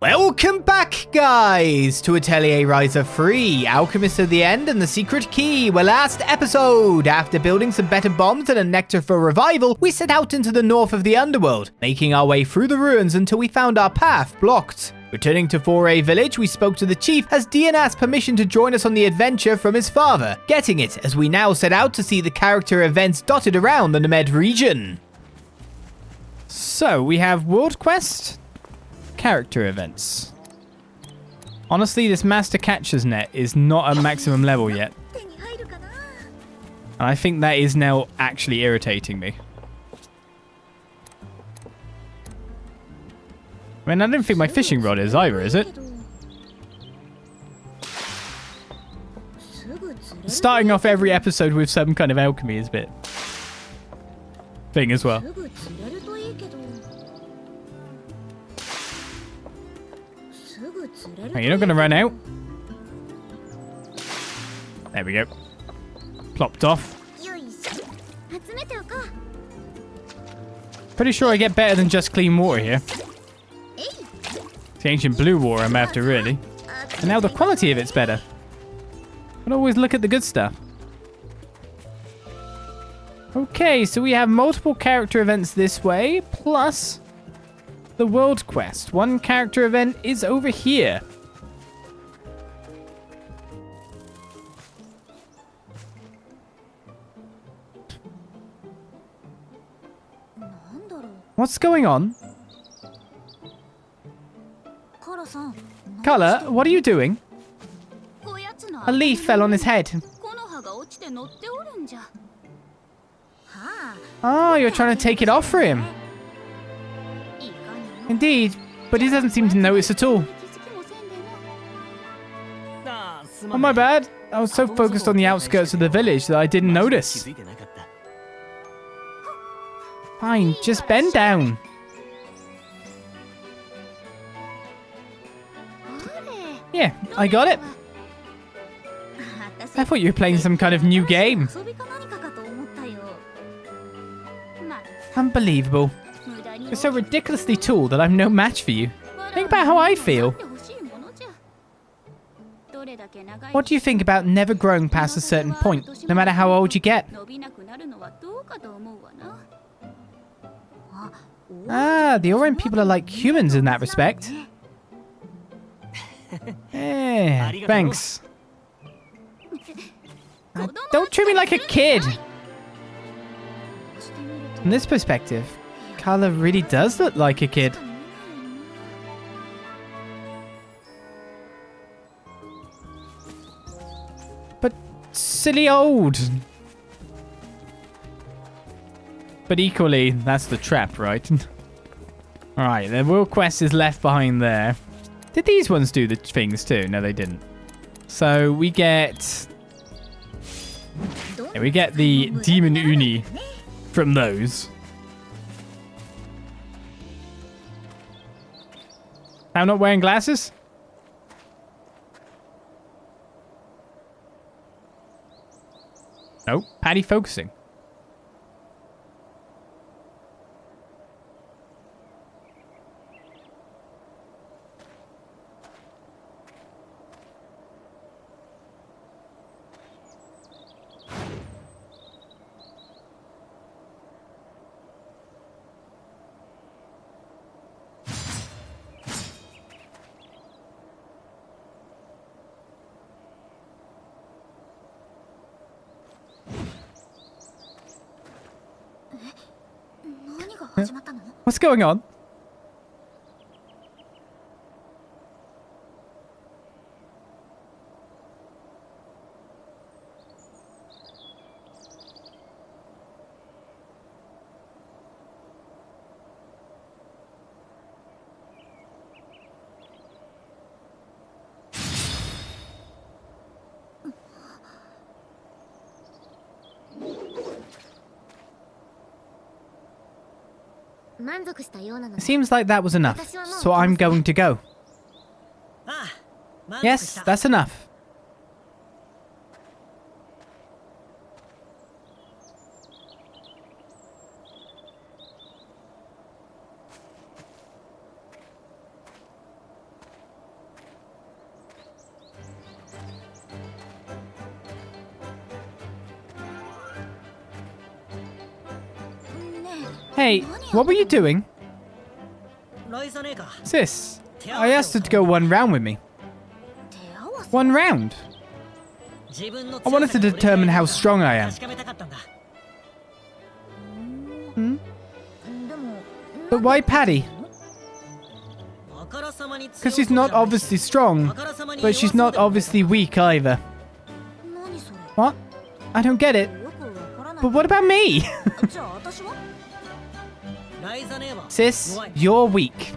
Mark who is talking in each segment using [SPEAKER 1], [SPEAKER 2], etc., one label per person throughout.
[SPEAKER 1] Welcome back, guys, to Atelier Ryza 3, Alchemist at the End and the Secret Key, where last episode, after building some better bombs and a nectar for revival, we set out into the north of the underworld, making our way through the ruins until we found our path blocked. Returning to Foray Village, we spoke to the chief as Dian asked permission to join us on the adventure from his father, getting it as we now set out to see the character events dotted around the Nemed Region. So, we have World Quest, character events. Honestly, this Master Catcher's Net is not at maximum level yet. And I think that is now actually irritating me. I mean, I don't think my fishing rod is either, is it? Starting off every episode with some kind of alchemy is a bit thing as well. Oh, you're not going to run out. There we go. Plopped off. Pretty sure I get better than just clean water here. It's the ancient blue water I'm after, really. And now the quality of it's better. But always look at the good stuff. Okay, so we have multiple character events this way, plus the world quest. One character event is over here. What's going on? Kala, what are you doing? A leaf fell on his head. Oh, you're trying to take it off for him. Indeed, but he doesn't seem to notice at all. Oh, my bad. I was so focused on the outskirts of the village that I didn't notice. Fine, just bend down. Yeah, I got it. I thought you were playing some kind of new game. Unbelievable. You're so ridiculously tall that I'm no match for you. Think about how I feel. What do you think about never growing past a certain point, no matter how old you get? Ah, the Oran people are like humans in that respect. Thanks. Don't treat me like a kid. From this perspective, Carla really does look like a kid. But silly old. But equally, that's the trap, right? Alright, the world quest is left behind there. Did these ones do the things too? No, they didn't. So we get... Yeah, we get the Demon Uni from those. I'm not wearing glasses? No, Paddy focusing. What's going on? It seems like that was enough, so I'm going to go. Yes, that's enough. Hey, what were you doing? Sis, I asked her to go one round with me. One round? I wanted to determine how strong I am. But why Paddy? Because she's not obviously strong, but she's not obviously weak either. What? I don't get it. But what about me? Sis, you're weak.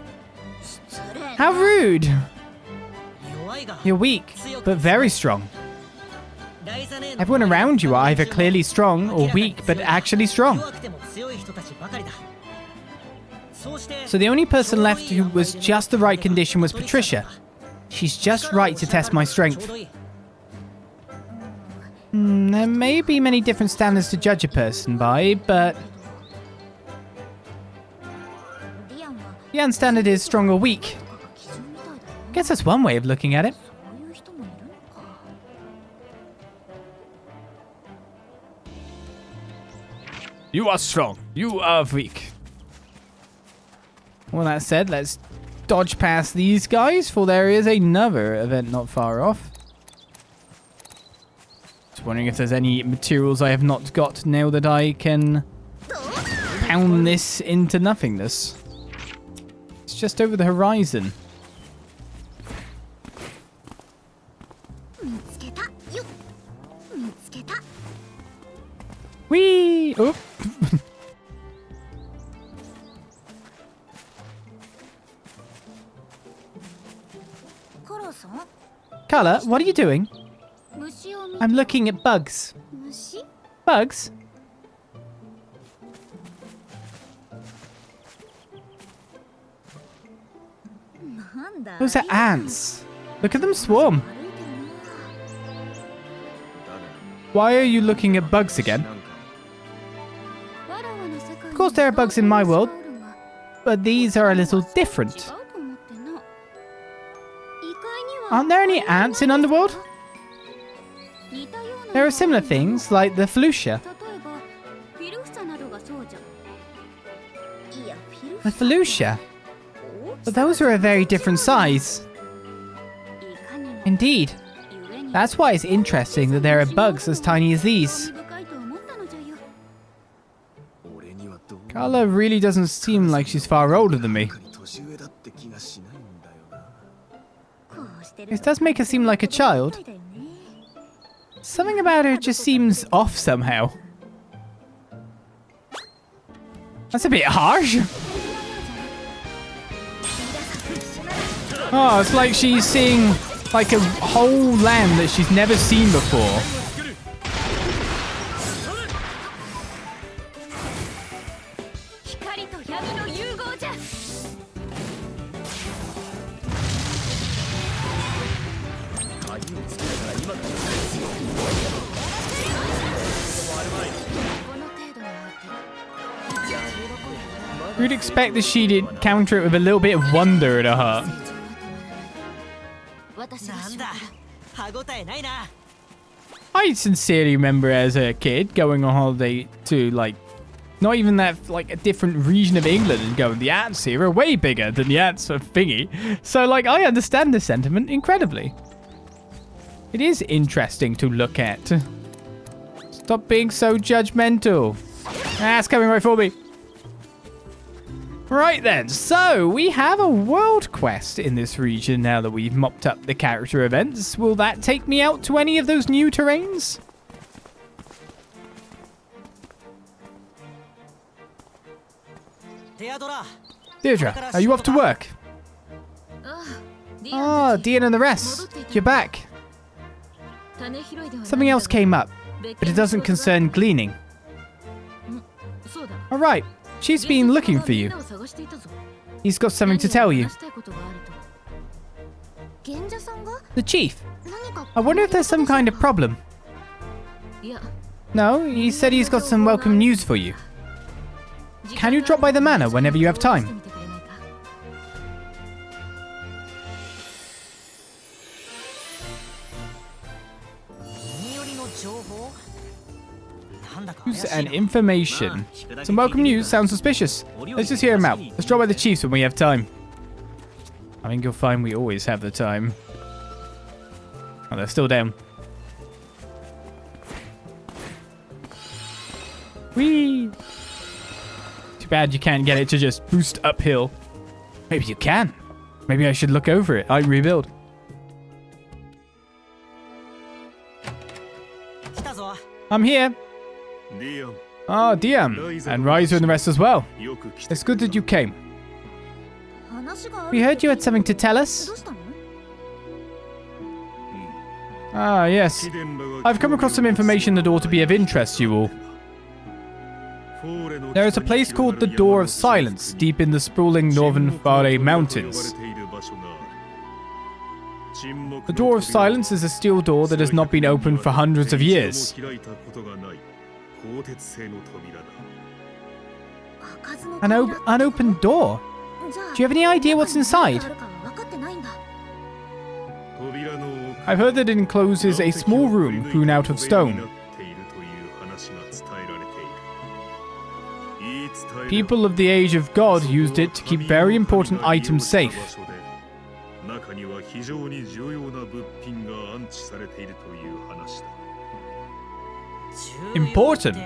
[SPEAKER 1] How rude. You're weak, but very strong. Everyone around you are either clearly strong or weak, but actually strong. So the only person left who was just the right condition was Patricia. She's just right to test my strength. There may be many different standards to judge a person by, but... Diane's standard is strong or weak. Guess that's one way of looking at it. You are strong. You are weak. Well, that said, let's dodge past these guys, for there is another event not far off. Just wondering if there's any materials I have not got now that I can pound this into nothingness. It's just over the horizon. Whee! Oh. Carla, what are you doing? I'm looking at bugs. Bugs? Those are ants. Look at them swarm. Why are you looking at bugs again? Of course there are bugs in my world, but these are a little different. Aren't there any ants in Underworld? There are similar things, like the Felucia. The Felucia? But those are a very different size. Indeed. That's why it's interesting that there are bugs as tiny as these. Carla really doesn't seem like she's far older than me. It does make her seem like a child. Something about her just seems off somehow. That's a bit harsh. Oh, it's like she's seeing like a whole land that she's never seen before. You'd expect that she'd counter it with a little bit of wonder in her heart. I sincerely remember as a kid going on holiday to, like, not even that, like, a different region of England and going, the ants here are way bigger than the ants of Thingy. So, like, I understand the sentiment incredibly. It is interesting to look at. Stop being so judgmental. Ah, it's coming right for me. Right then, so we have a world quest in this region now that we've mopped up the character events. Will that take me out to any of those new terrains? Deirdre, are you off to work? Oh, Diane and the rest. You're back. Something else came up, but it doesn't concern gleaning. Alright. Chief's been looking for you. He's got something to tell you. The chief? I wonder if there's some kind of problem. No, he said he's got some welcome news for you. Can you drop by the manor whenever you have time? News and information. Some welcome news sounds suspicious. Let's just hear him out. Let's drop by the chiefs when we have time. I think you'll find we always have the time. Oh, they're still down. Whee! Too bad you can't get it to just boost uphill. Maybe you can. Maybe I should look over it. I rebuild. I'm here. Ah, Diam. And Ryza and the rest as well. It's good that you came. We heard you had something to tell us. Ah, yes. I've come across some information that ought to be of interest to you all. There is a place called the Door of Silence deep in the sprawling northern Fare Mountains. The Door of Silence is a steel door that has not been opened for hundreds of years. An unopened door? Do you have any idea what's inside? I've heard that it encloses a small room hewn out of stone. People of the Age of God used it to keep very important items safe. Important?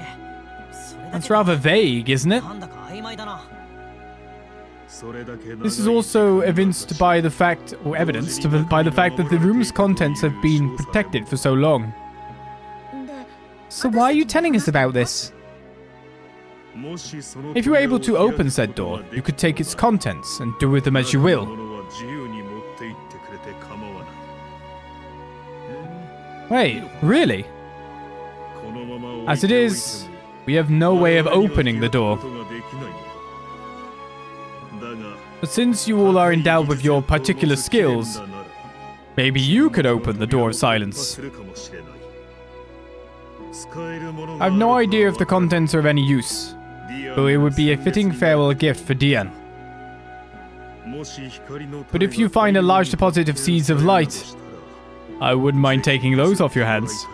[SPEAKER 1] That's rather vague, isn't it? This is also evidenced by the fact that the room's contents have been protected for so long. So why are you telling us about this? If you were able to open said door, you could take its contents and do with them as you will. Wait, really? As it is, we have no way of opening the door. But since you all are endowed with your particular skills, maybe you could open the Door of Silence. I have no idea if the contents are of any use, but it would be a fitting farewell gift for Dian. But if you find a large deposit of Seeds of Light, I wouldn't mind taking those off your hands.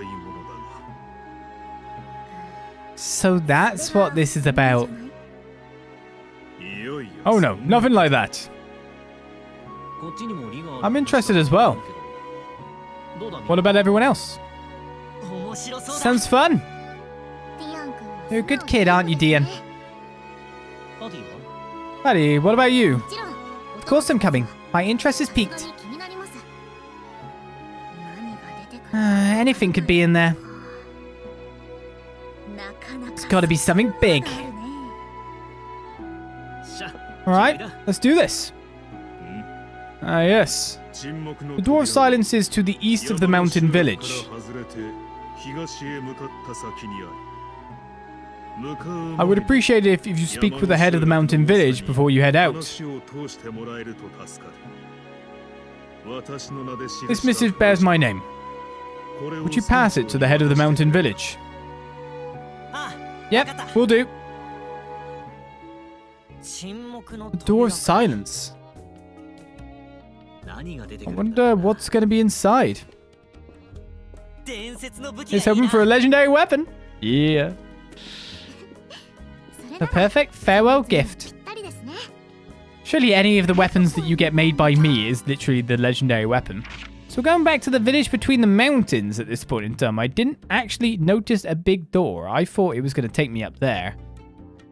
[SPEAKER 1] So that's what this is about. Oh no, nothing like that. I'm interested as well. What about everyone else? Sounds fun. You're a good kid, aren't you, Dian? Buddy, what about you? Of course I'm coming. My interest is piqued. Anything could be in there. It's gotta be something big. Alright, let's do this. Yes. The Door of Silence is to the east of the mountain village. I would appreciate it if you speak with the head of the mountain village before you head out. This missive bears my name. Would you pass it to the head of the mountain village? Yep, will do. The Door of Silence. I wonder what's going to be inside. It's hoping for a legendary weapon. Yeah. The perfect farewell gift. Surely any of the weapons that you get made by me is literally the legendary weapon. So we're going back to the village between the mountains at this point in time. I didn't actually notice a big door. I thought it was going to take me up there.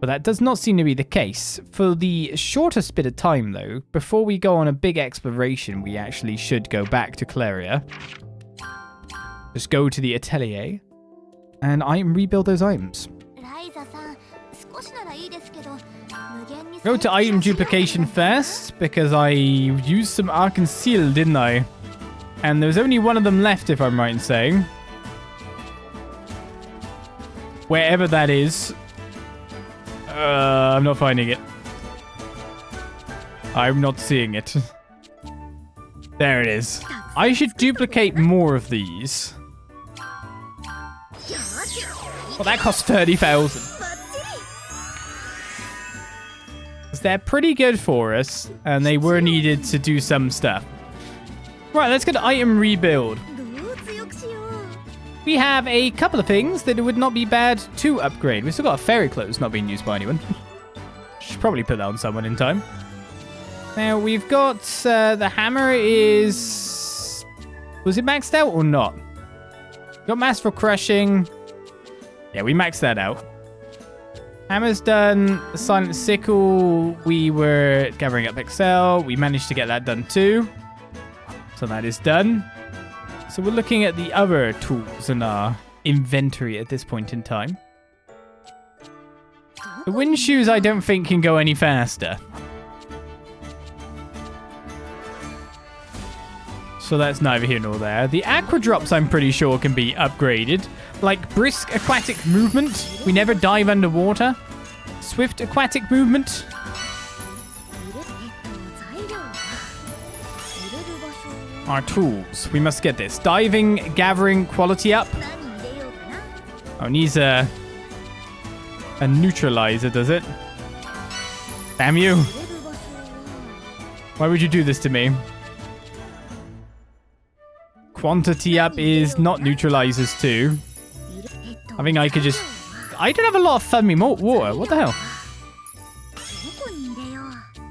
[SPEAKER 1] But that does not seem to be the case. For the shortest bit of time, though, before we go on a big exploration, we actually should go back to Cleria. Just go to the Atelier. And rebuild those items. Go to item duplication first, because I used some Arc and Seal, didn't I? And there's only one of them left, if I'm right in saying. Wherever that is. I'm not finding it. I'm not seeing it. There it is. I should duplicate more of these. Well, that costs 30,000. They're pretty good for us, and they were needed to do some stuff. Right, let's get to item rebuild. we have a couple of things that it would not be bad to upgrade. We've still got a fairy clothes not being used by anyone. Should probably put that on someone in time. Now, we've got the hammer is... Was it maxed out or not? Got mass for crushing. Yeah, we maxed that out. Hammer's done. The silent sickle, we were gathering up Excel. We managed to get that done too. So that is done. So we're looking at the other tools in our inventory at this point in time. The wind shoes I don't think can go any faster. So that's neither here nor there. The aqua drops I'm pretty sure can be upgraded. Like brisk aquatic movement. We never dive underwater. Swift aquatic movement. Our tools. We must get this. Diving, gathering, quality up. Oh, it needs a neutralizer, does it? Damn you. Why would you do this to me? Quantity up is not neutralizers too. I think I could just... I don't have a lot of foamy water. What the hell?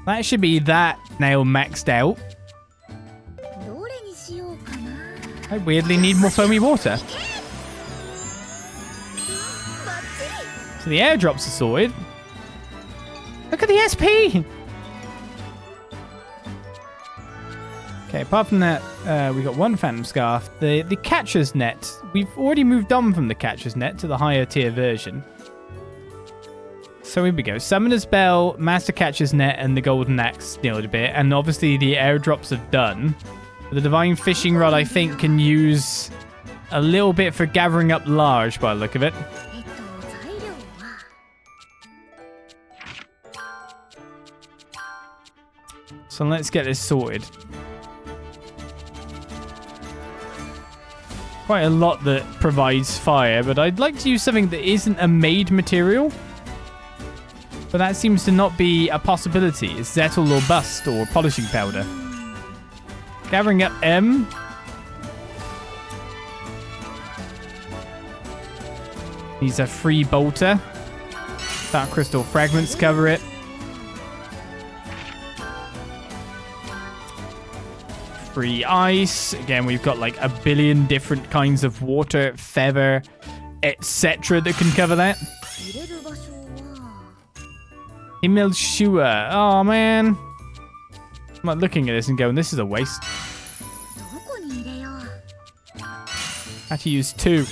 [SPEAKER 1] That should be that now maxed out. I weirdly need more foamy water. So the airdrops are sorted. Look at the SP! Okay, apart from that, we got one phantom scarf. The catcher's net. We've already moved on from the catcher's net to the higher tier version. So here we go. Summoner's Bell, Master Catcher's Net, and the Golden Axe nailed a bit. And obviously the airdrops are done. The Divine Fishing Rod, I think, can use a little bit for gathering up large by the look of it. So let's get this sorted. Quite a lot that provides fire, but I'd like to use something that isn't a made material. But that seems to not be a possibility. It's Zettel or Bust or polishing powder. Gathering up M. Needs a free bolter. Dark crystal fragments cover it. Free ice. Again, we've got like a billion different kinds of water, feather, etc. that can cover that. Himmel Shua. Oh, man. I'm not looking at this and going, this is a waste. I had to use 2.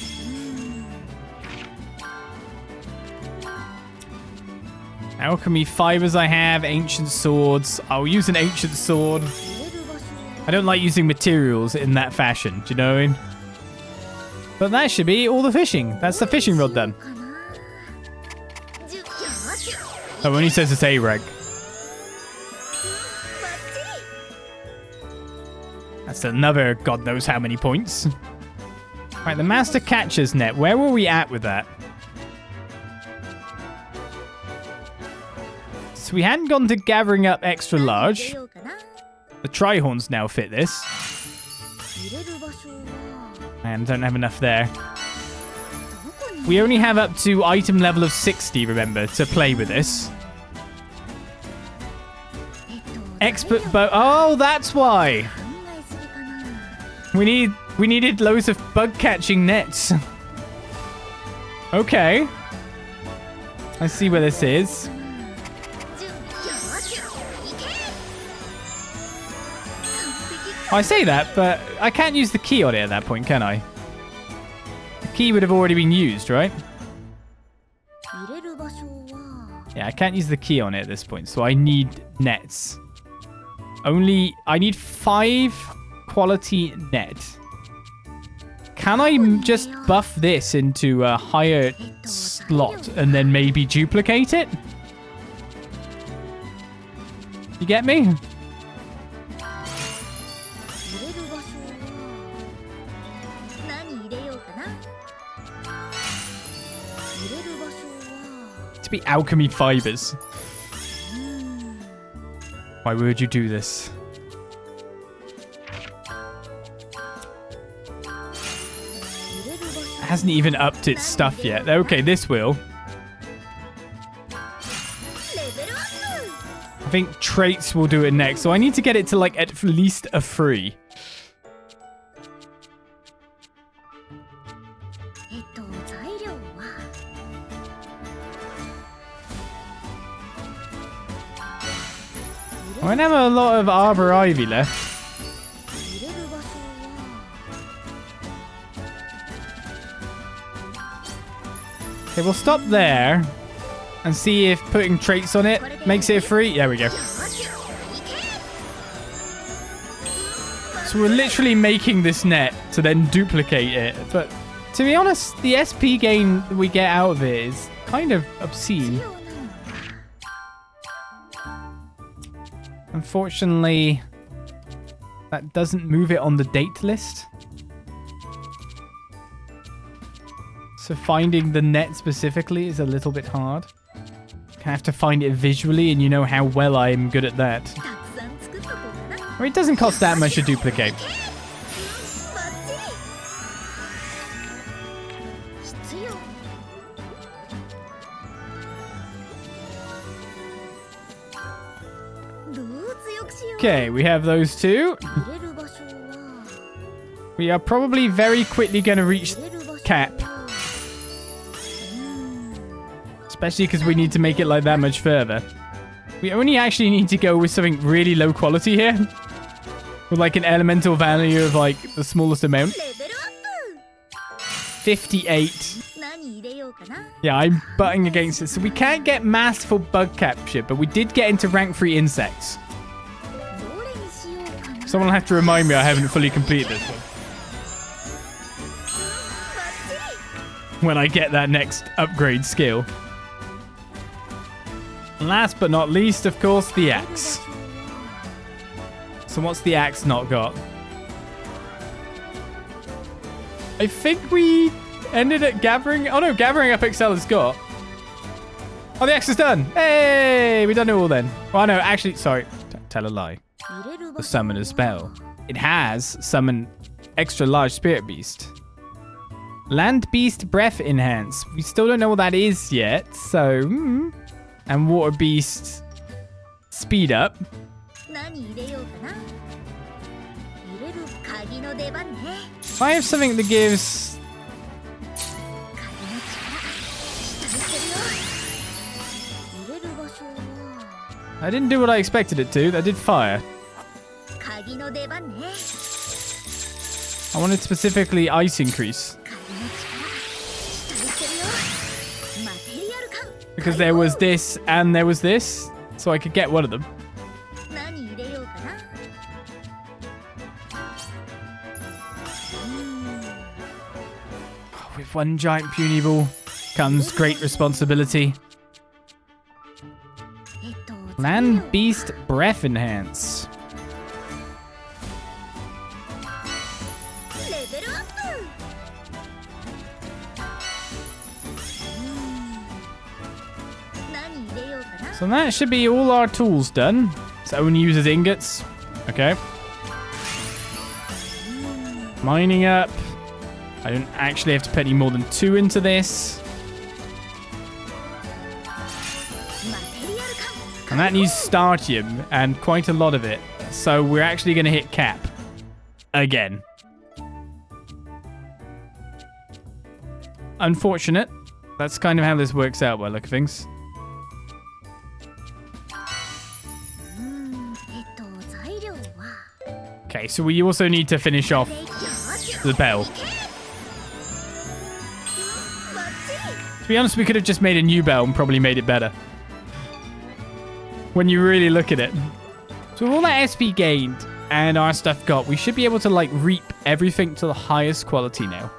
[SPEAKER 1] Alchemy fibers I have. Ancient swords. I'll use an ancient sword. I don't like using materials in that fashion. Do you know what I mean? But that should be all the fishing. That's the fishing rod done. Oh, when he says it's A-rank. That's another God knows how many points. Right, the Master Catcher's Net. Where were we at with that? So we hadn't gone to gathering up extra large. The Trihorns now fit this. And don't have enough there. We only have up to item level of 60, remember, to play with this. Expert bow. Oh, that's why. We needed loads of bug catching nets. Okay. I see where this is. I say that, but I can't use the key on it at that point, can I? The key would have already been used, right? Yeah, I can't use the key on it at this point, so I need nets. I need 5 quality net. Can I just buff this into a higher slot and then maybe duplicate it? You get me? To be alchemy fibers. Why would you do this? hasn't even upped its stuff yet. Okay, this will. I think traits will do it next. So I need to get it to like at least a 3. I don't have a lot of Arbor Ivy left. Okay, we'll stop there and see if putting traits on it makes it a 3. There we go. So we're literally making this net to then duplicate it. But to be honest, the SP gain we get out of it is kind of obscene. Unfortunately, that doesn't move it on the date list. So finding the net specifically is a little bit hard. I have to find it visually, and you know how well I'm good at that. Well, it doesn't cost that much to duplicate. Okay, we have those two. We are probably very quickly going to reach cap. Especially because we need to make it like that much further. We only actually need to go with something really low quality here. With like an elemental value of like the smallest amount. 58. Yeah, I'm butting against it. So we can't get masterful bug capture, but we did get into rank 3 insects. Someone will have to remind me I haven't fully completed this one. When I get that next upgrade skill. Last but not least, of course, the axe. So what's the axe not got? I think we ended at gathering. Oh no, gathering up Excel has got. Oh, the axe is done. Hey, we done it all then. Oh no, actually, sorry. Tell a lie. The summoner's spell. It has summon extra large spirit beast. Land beast breath enhance. We still don't know what that is yet. So, and water beast speed up. If I have something that gives... I didn't do what I expected it to. I did fire. I wanted specifically ice increase. Because there was this and there was this. So I could get one of them. With one giant puny ball comes great responsibility. Land beast breath enhance. So that should be all our tools done. So only uses ingots. Okay. Mining up. I don't actually have to put any more than 2 into this. And that needs startium and quite a lot of it. So we're actually going to hit cap. Again. Unfortunate. That's kind of how this works out by the look of things. Okay, so we also need to finish off the bell. To be honest, we could have just made a new bell and probably made it better. When you really look at it. So with all that SP gained and our stuff got, we should be able to like reap everything to the highest quality now.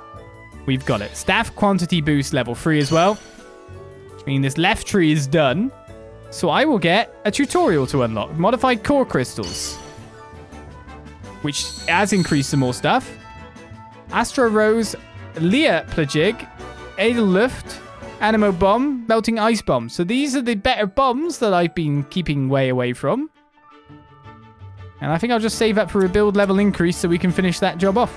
[SPEAKER 1] We've got it. Staff quantity boost level 3 as well. I mean, this left tree is done. So I will get a tutorial to unlock. Modified core crystals. Which has increased some more stuff. Astra Rose, Leah Plagig, Edelluft, Animo Bomb, Melting Ice Bomb. So these are the better bombs that I've been keeping way away from. And I think I'll just save up for a build level increase so we can finish that job off.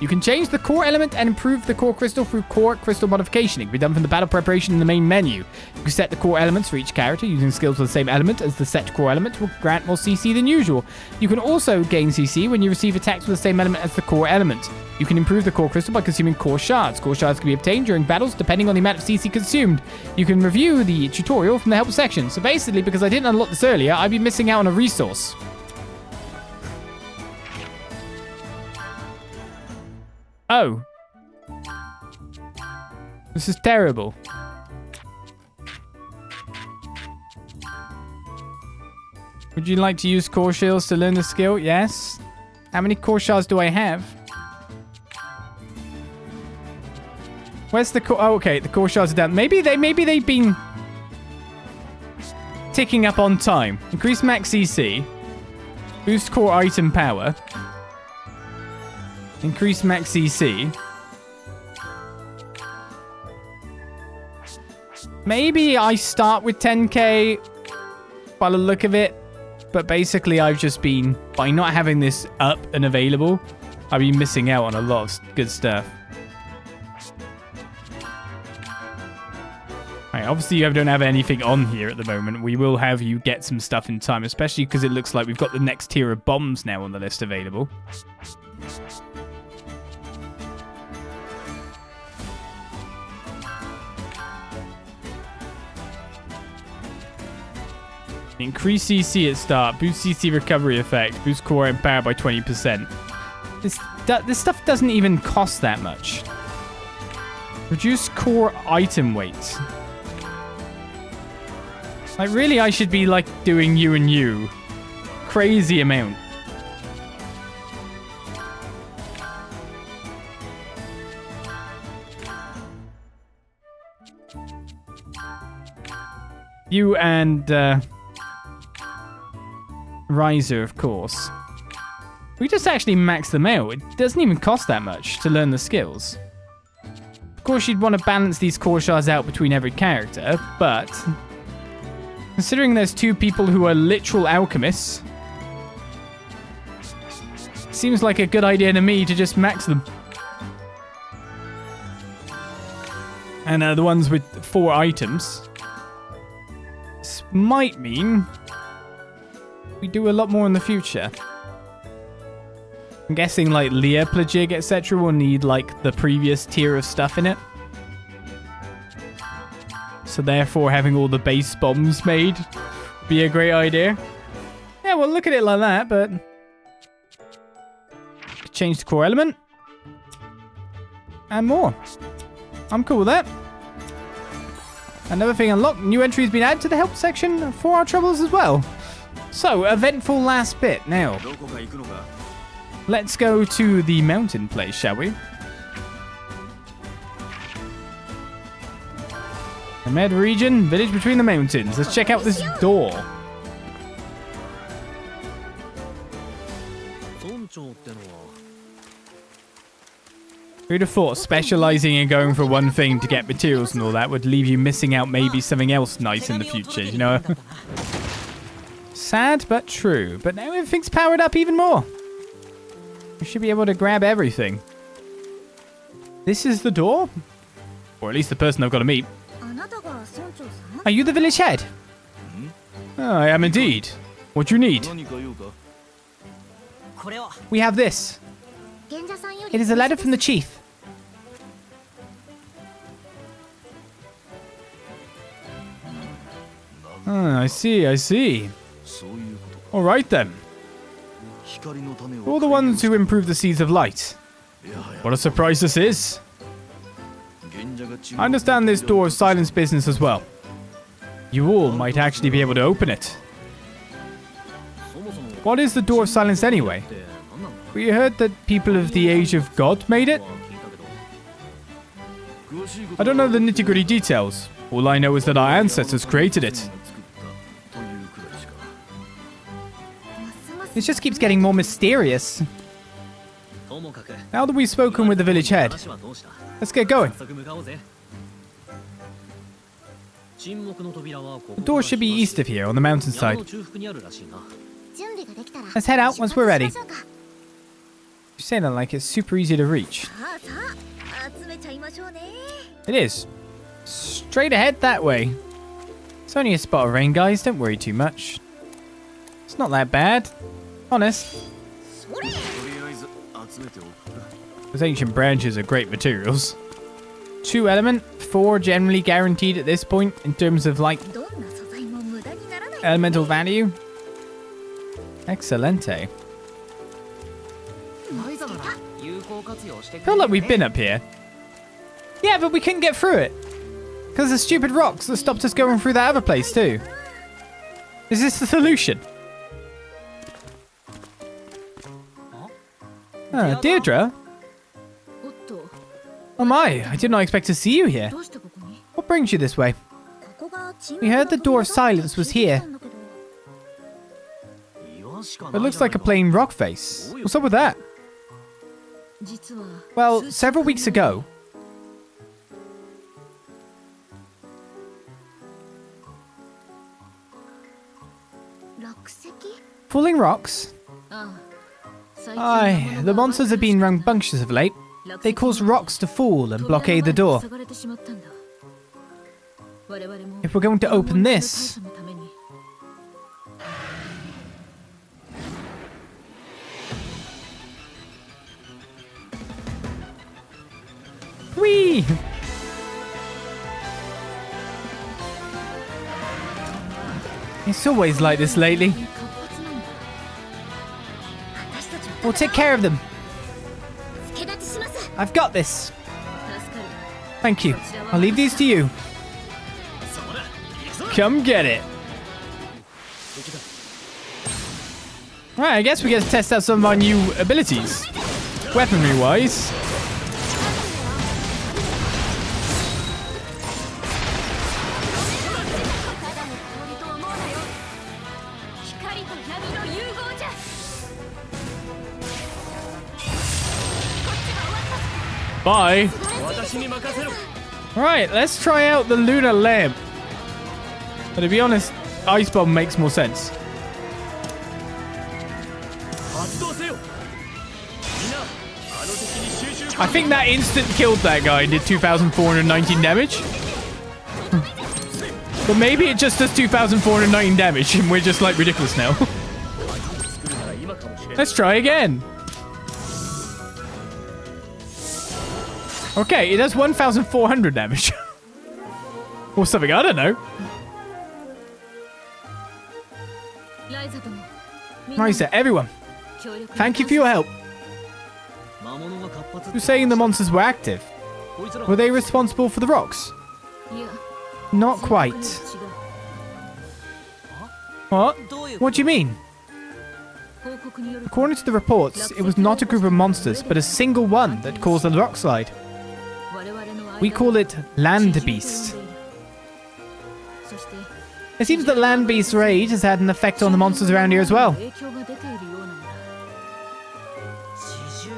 [SPEAKER 1] You can change the core element and improve the core crystal through core crystal modification. It can be done from the battle preparation in the main menu. You can set the core elements for each character using skills with the same element as the set core element will grant more CC than usual. You can also gain CC when you receive attacks with the same element as the core element. You can improve the core crystal by consuming core shards. Core shards can be obtained during battles depending on the amount of CC consumed. You can review the tutorial from the help section. So basically, because I didn't unlock this earlier, I'd be missing out on a resource. Oh. This is terrible. Would you like to use core shields to learn the skill? Yes. How many core shards do I have? Where's the core? Oh, okay. The core shards are down. Maybe they've been ticking up on time. Increase max CC. Boost core item power. Increase max CC. Maybe I start with 10k by the look of it. But basically, I've just been, by not having this up and available, I've been missing out on a lot of good stuff. Right, obviously, you don't have anything on here at the moment. We will have you get some stuff in time, especially because it looks like we've got the next tier of bombs now on the list available. Increase CC at start. Boost CC recovery effect. Boost core and power by 20%. This stuff doesn't even cost that much. Reduce core item weight. Like, really, I should be, like, doing you and you. Crazy amount. You and, Ryza, of course. We just actually max them out. It doesn't even cost that much to learn the skills. Of course, you'd want to balance these core shards out between every character, but considering there's two people who are literal alchemists, seems like a good idea to me to just max them. And the ones with 4 items. This might mean we do a lot more in the future. I'm guessing like Leah, Plajig, etc. will need like the previous tier of stuff in it. So therefore having all the base bombs made would be a great idea. Yeah, we'll look at it like that, but change the core element. And more. I'm cool with that. Another thing unlocked. New entry has been added to the help section for our troubles as well. So, eventful last bit. Now, let's go to the mountain place, shall we? Nemed Region, village between the mountains. Let's check out this door. Who'd have thought specializing in going for one thing to get materials and all that would leave you missing out maybe something else nice in the future, you know? Sad, but true. But now everything's powered up even more. We should be able to grab everything. This is the door? Or at least the person I've got to meet. Are you the village head? Oh, I am indeed. What do you need? We have this. It is a letter from the chief. I see. All right then. All the ones who improve the seeds of light. What a surprise this is. I understand this door of silence business as well. You all might actually be able to open it. What is the door of silence anyway? We heard that people of the Age of God made it. I don't know the nitty-gritty details. All I know is that our ancestors created it. It just keeps getting more mysterious. Now that we've spoken with the village head, let's get going. The door should be east of here, on the mountainside. Let's head out once we're ready. You're saying that like it's super easy to reach. It is. Straight ahead that way. It's only a spot of rain, guys. Don't worry too much. It's not that bad. Honest. Those ancient branches are great materials. 2 element, 4 generally guaranteed at this point in terms of like elemental value. Excelente. Feel like we've been up here. Yeah, but we couldn't get through it. Because the stupid rocks that stopped us going through that other place too. Is this the solution? Deirdre? Oh my, I did not expect to see you here. What brings you this way? We heard the Door of Silence was here. It looks like a plain rock face. What's up with that? Well, several weeks ago... Falling rocks? Aye, the monsters have been rambunctious of late. They cause rocks to fall and blockade the door. If we're going to open this... Whee! It's always like this lately. We'll take care of them. I've got this. Thank you. I'll leave these to you. Come get it. Alright, I guess we get to test out some of our new abilities. Weaponry-wise. Bye. Alright, let's try out the lunar lamp. But to be honest, Ice Bomb makes more sense. I think that instant killed that guy and did 2,419 damage. But maybe it just does 2,419 damage and we're just like ridiculous now. Let's try again. Okay, it does 1,400 damage. Or something, I don't know. Ryza, everyone. Thank you for your help. You're saying the monsters were active. Were they responsible for the rocks? Not quite. What? What do you mean? According to the reports, it was not a group of monsters, but a single one that caused the rock slide. We call it Land Beast. It seems that Land Beast's rage has had an effect on the monsters around here as well.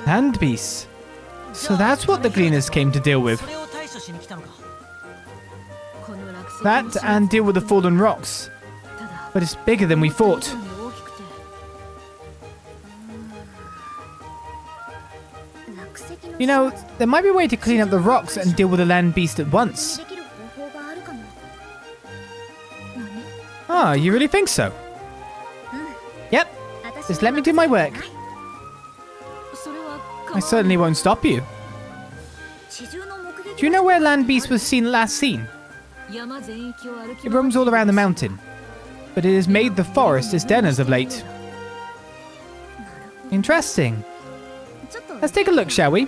[SPEAKER 1] Land Beast. So that's what the Gleaners came to deal with. That and deal with the fallen rocks. But it's bigger than we thought. You know, there might be a way to clean up the rocks and deal with the land beast at once. Ah, you really think so? Yep. Just let me do my work. I certainly won't stop you. Do you know where land beast was last seen? It roams all around the mountain, but it has made the forest its den as of late. Interesting. Let's take a look, shall we?